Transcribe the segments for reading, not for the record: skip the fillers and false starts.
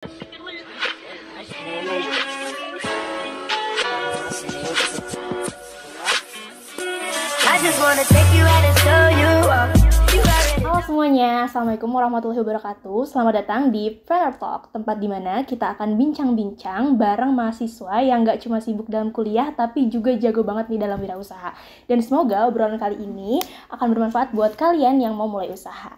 Halo semuanya, Assalamualaikum warahmatullahi wabarakatuh. Selamat datang di Planner Talk, tempat di mana kita akan bincang-bincang bareng mahasiswa yang gak cuma sibuk dalam kuliah, tapi juga jago banget nih dalam wirausaha. Dan semoga obrolan kali ini akan bermanfaat buat kalian yang mau mulai usaha.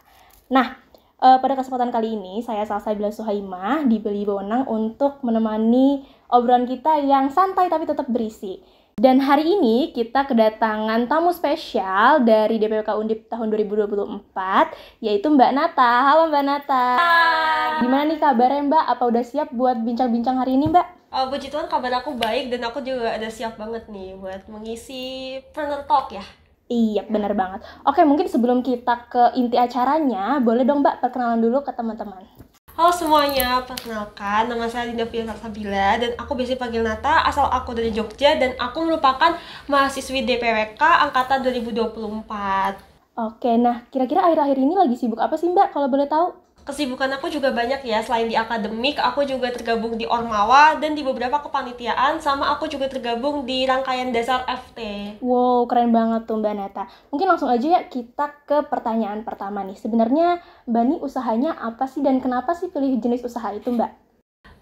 Nah, pada kesempatan kali ini, saya Salsabila Suhaimah diberi wewenang untuk menemani obrolan kita yang santai tapi tetap berisi. Dan hari ini kita kedatangan tamu spesial dari DPWK Undip tahun 2024, yaitu Mbak Nata. Halo Mbak Nata. Hai. Gimana nih kabarnya Mbak? Apa udah siap buat bincang-bincang hari ini Mbak? Puji Tuhan kabar aku baik dan aku juga ada siap banget nih buat mengisi Planner Talk ya. Iya, benar banget. Oke, mungkin sebelum kita ke inti acaranya, boleh dong Mbak perkenalan dulu ke teman-teman. Halo semuanya, perkenalkan nama saya Dinda Fia Salsabila dan aku biasa panggil Nata, asal aku dari Jogja dan aku merupakan mahasiswi DPWK angkatan 2024. Oke, nah kira-kira akhir-akhir ini lagi sibuk apa sih Mbak kalau boleh tahu? Kesibukan aku juga banyak ya, selain di akademik, aku juga tergabung di Ormawa dan di beberapa kepanitiaan, sama aku juga tergabung di rangkaian dasar FT. Wow, keren banget tuh Mbak Nata. Mungkin langsung aja ya kita ke pertanyaan pertama nih. Sebenarnya Mbak nih usahanya apa sih dan kenapa sih pilih jenis usaha itu Mbak?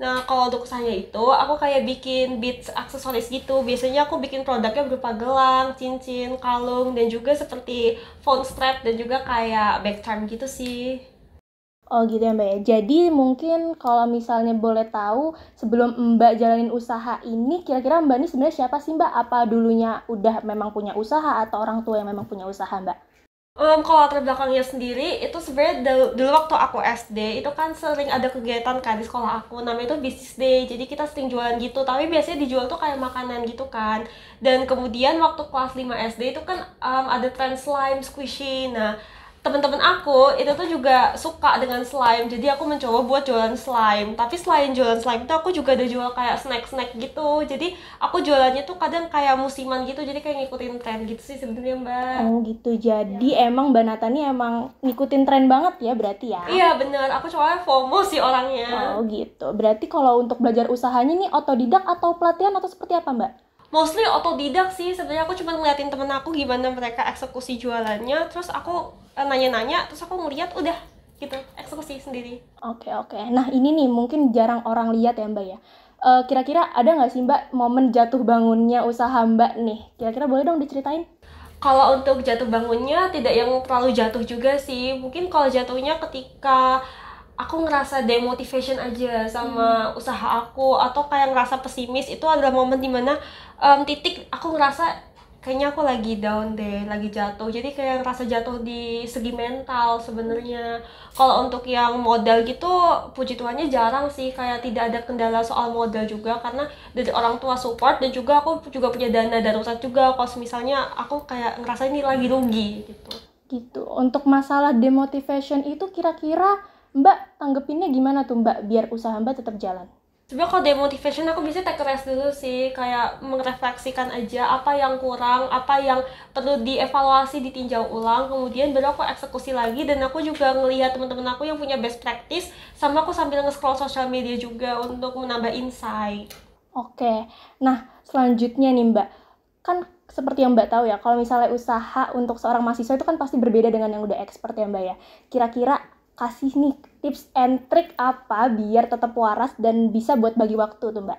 Nah, kalau untuk usahanya itu, aku kayak bikin beads aksesoris gitu. Biasanya aku bikin produknya berupa gelang, cincin, kalung, dan juga seperti phone strap dan juga kayak bag charm gitu sih. Oh gitu ya Mbak ya. Jadi mungkin kalau misalnya boleh tahu sebelum Mbak jalanin usaha ini, kira-kira Mbak ini sebenarnya siapa sih Mbak? Apa dulunya udah memang punya usaha atau orang tua yang memang punya usaha Mbak? Kalau latar belakangnya sendiri, itu sebenarnya dulu waktu aku SD, itu kan sering ada kegiatan kan di sekolah aku, namanya itu Business Day, jadi kita sering jualan gitu, tapi biasanya dijual tuh kayak makanan gitu kan. Dan kemudian waktu kelas 5 SD itu kan ada tren slime squishy, nah teman-teman aku itu tuh juga suka dengan slime, jadi aku mencoba buat jualan slime. Tapi selain jualan slime tuh aku juga ada jual kayak snack-snack gitu, jadi aku jualannya tuh kadang kayak musiman gitu, jadi kayak ngikutin tren gitu sih sebenarnya Mbak. Oh gitu, jadi emang Mbak Nata nih emang ngikutin tren banget ya berarti ya? Iya bener, aku soalnya FOMO sih orangnya. Oh gitu, berarti kalau untuk belajar usahanya nih otodidak atau pelatihan atau seperti apa Mbak? Mostly otodidak sih, sebenarnya aku cuma ngeliatin temen aku gimana mereka eksekusi jualannya, terus aku nanya-nanya, terus aku ngeliat udah gitu, eksekusi sendiri. Oke. Nah ini nih mungkin jarang orang lihat ya Mbak ya. Kira-kira ada nggak sih Mbak momen jatuh bangunnya usaha Mbak nih? Kira-kira boleh dong diceritain? Kalau untuk jatuh bangunnya tidak yang terlalu jatuh juga sih, mungkin kalau jatuhnya ketika aku ngerasa demotivation aja sama usaha aku, atau kayak ngerasa pesimis, itu adalah momen dimana titik aku ngerasa kayaknya aku lagi down deh, lagi jatuh. Jadi kayak ngerasa jatuh di segi mental sebenarnya. Kalau untuk yang modal gitu, puji Tuhannya jarang sih, kayak tidak ada kendala soal modal juga karena dari orang tua support, dan juga aku juga punya dana darurat juga kalau misalnya aku kayak ngerasa ini lagi rugi gitu. Gitu. Untuk masalah demotivation itu kira-kira Mbak tanggepinnya gimana tuh Mbak biar usaha Mbak tetap jalan? Sebenarnya kalau demotivation aku bisa take a rest dulu sih, kayak merefleksikan aja apa yang kurang, apa yang perlu dievaluasi, ditinjau ulang, kemudian baru aku eksekusi lagi. Dan aku juga ngelihat teman-teman aku yang punya best practice, sama aku sambil nge-scroll sosial media juga untuk menambah insight. Oke, nah selanjutnya nih Mbak, kan seperti yang Mbak tahu ya, kalau misalnya usaha untuk seorang mahasiswa itu kan pasti berbeda dengan yang udah expert ya Mbak ya. Kira-kira kasih nih tips and trick apa biar tetap waras dan bisa buat bagi waktu tuh Mbak?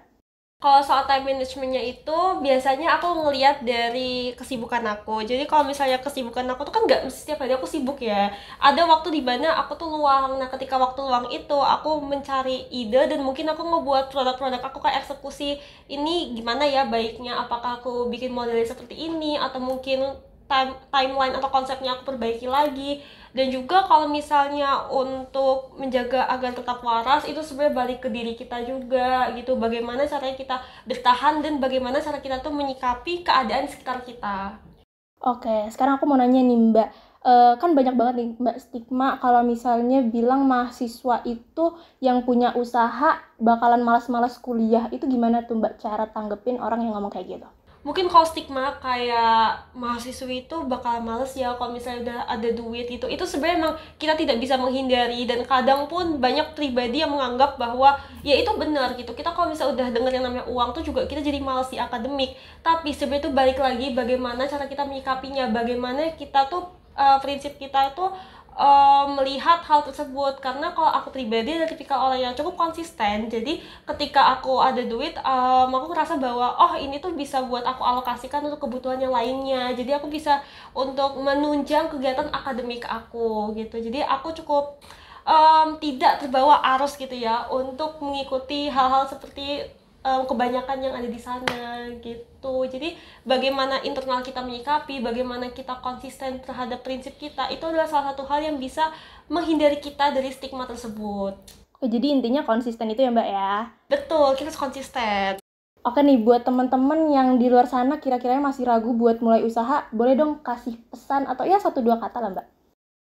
Kalau soal time managementnya itu biasanya aku ngelihat dari kesibukan aku. Jadi kalau misalnya kesibukan aku tuh kan nggak mesti setiap hari aku sibuk ya. Ada waktu di mana aku tuh luang. Nah ketika waktu luang itu aku mencari ide dan mungkin aku ngebuat produk-produk aku kayak eksekusi ini gimana ya baiknya. Apakah aku bikin modelnya seperti ini atau mungkin timeline atau konsepnya aku perbaiki lagi. Dan juga kalau misalnya untuk menjaga agar tetap waras, itu sebenarnya balik ke diri kita juga gitu, bagaimana caranya kita bertahan dan bagaimana cara kita tuh menyikapi keadaan sekitar kita. Oke, sekarang aku mau nanya nih Mbak, kan banyak banget nih Mbak stigma kalau misalnya bilang mahasiswa itu yang punya usaha bakalan malas-malas kuliah, itu gimana tuh Mbak cara tanggepin orang yang ngomong kayak gitu? mungkin kalau stigma kayak mahasiswi itu bakal males ya kalau misalnya udah ada duit gitu, itu sebenarnya emang kita tidak bisa menghindari, dan kadang pun banyak pribadi yang menganggap bahwa ya itu benar gitu, kita kalau misalnya udah denger yang namanya uang tuh juga kita jadi males di akademik. Tapi sebenarnya itu balik lagi bagaimana cara kita menyikapinya, bagaimana kita tuh prinsip kita itu melihat hal tersebut. Karena kalau aku pribadi adalah tipikal orang yang cukup konsisten, jadi ketika aku ada duit, aku ngerasa bahwa oh ini tuh bisa buat aku alokasikan untuk kebutuhan yang lainnya, jadi aku bisa untuk menunjang kegiatan akademik aku gitu. Jadi aku cukup tidak terbawa arus gitu ya untuk mengikuti hal-hal seperti kebanyakan yang ada di sana gitu. Jadi bagaimana internal kita menyikapi, bagaimana kita konsisten terhadap prinsip kita, itu adalah salah satu hal yang bisa menghindari kita dari stigma tersebut. Oh, jadi intinya konsisten itu ya Mbak ya? Betul, kita harus konsisten. Oke nih, buat teman-teman yang di luar sana kira-kira masih ragu buat mulai usaha, boleh dong kasih pesan atau ya 1-2 kata lah Mbak.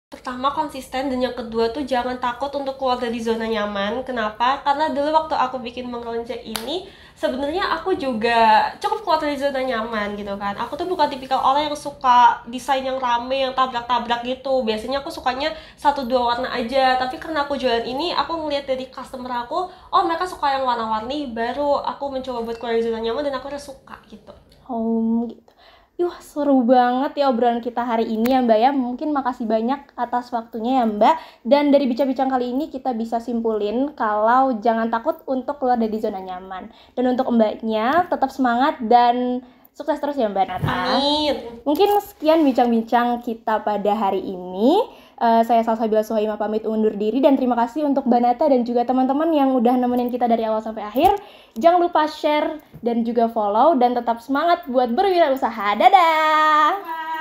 Pertama, konsisten, dan yang kedua tuh jangan takut untuk keluar dari zona nyaman. Kenapa? Karena dulu waktu aku bikin mengelonca ini, sebenarnya aku juga cukup keluar dari zona nyaman gitu kan. Aku tuh bukan tipikal orang yang suka desain yang rame, yang tabrak-tabrak gitu. Biasanya aku sukanya 1-2 warna aja. Tapi karena aku jualan ini, aku ngeliat dari customer aku, oh mereka suka yang warna-warni, baru aku mencoba buat keluar dari zona nyaman, dan aku udah suka gitu. Oh gitu. Yuh, seru banget ya obrolan kita hari ini ya Mbak ya. Mungkin makasih banyak atas waktunya ya Mbak. Dan dari bincang-bincang kali ini kita bisa simpulin kalau jangan takut untuk keluar dari zona nyaman. Dan untuk Mbaknya tetap semangat dan sukses terus ya Mbak Nata. Amin. Mungkin sekian bincang-bincang kita pada hari ini. Saya Salsabila Suhaimah pamit undur diri, dan terima kasih untuk Mbak Nata dan juga teman-teman yang udah nemenin kita dari awal sampai akhir. Jangan lupa share dan juga follow, dan tetap semangat buat berwirausaha. Dadah! Bye!